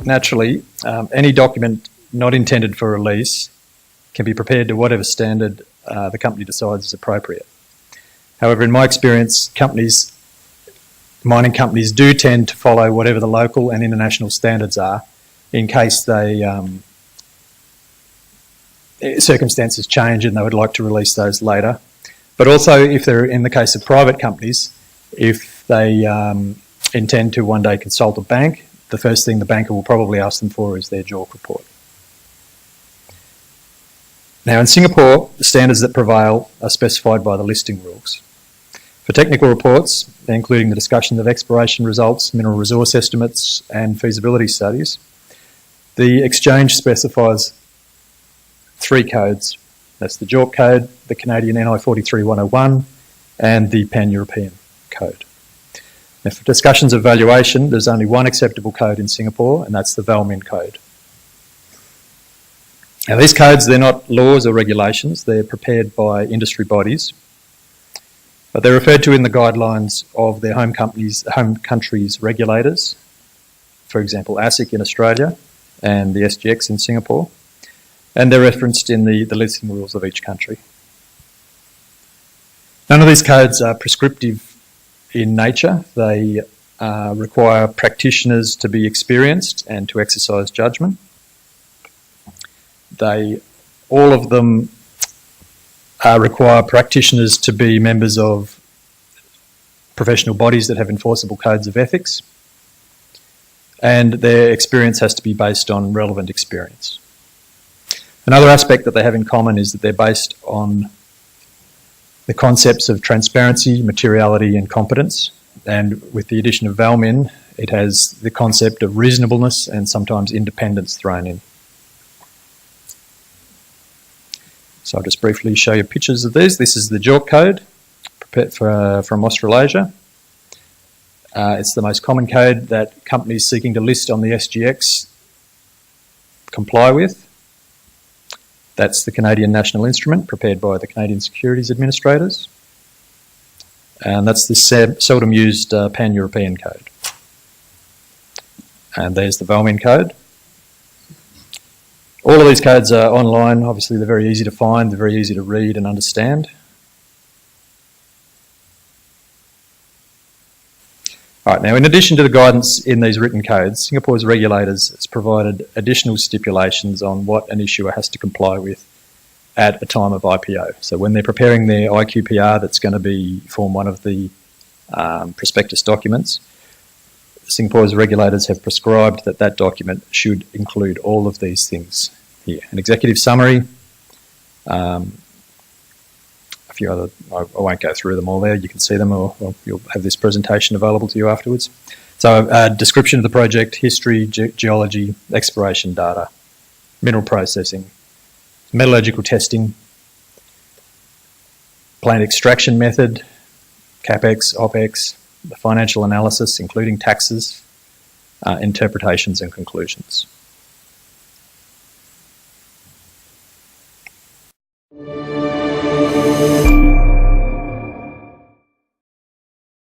naturally, any document not intended for release can be prepared to whatever standard the company decides is appropriate. However, in my experience, mining companies do tend to follow whatever the local and international standards are in case circumstances change and they would like to release those later. But also, if they're in the case of private companies, if they intend to one day consult a bank, the first thing the banker will probably ask them for is their JORC report. Now in Singapore, the standards that prevail are specified by the listing rules. For technical reports, including the discussion of exploration results, mineral resource estimates and feasibility studies, the exchange specifies 3 codes. That's the JORC code, the Canadian NI 43-101 and the Pan-European code. Now for discussions of valuation, there's only one acceptable code in Singapore, and that's the VALMIN code. Now these codes, they're not laws or regulations, they're prepared by industry bodies, but they're referred to in the guidelines of their home country's regulators, for example ASIC in Australia and the SGX in Singapore, and they're referenced in the listing rules of each country. None of these codes are prescriptive in nature. They require practitioners to be experienced and to exercise judgment. All of them require practitioners to be members of professional bodies that have enforceable codes of ethics, and their experience has to be based on relevant experience. Another aspect that they have in common is that they're based on the concepts of transparency, materiality and competence, and with the addition of VALMIN, it has the concept of reasonableness and sometimes independence thrown in. So I'll just briefly show you pictures of these. This is the JORC code prepared from Australasia. It's the most common code that companies seeking to list on the SGX comply with. That's the Canadian National Instrument prepared by the Canadian Securities Administrators. And that's the seldom used Pan-European code. And there's the VALMIN code. All of these codes are online. Obviously they're very easy to find, they're very easy to read and understand. Alright, now in addition to the guidance in these written codes, Singapore's regulators has provided additional stipulations on what an issuer has to comply with at a time of IPO. So when they're preparing their IQPR that's going to form one of the prospectus documents, Singapore's regulators have prescribed that that document should include all of these things here. An executive summary, a few other, I won't go through them all there, you can see them or you'll have this presentation available to you afterwards. So a description of the project, history, geology, exploration data, mineral processing, metallurgical testing, plant extraction method, CapEx, OpEx, the financial analysis including taxes, interpretations and conclusions.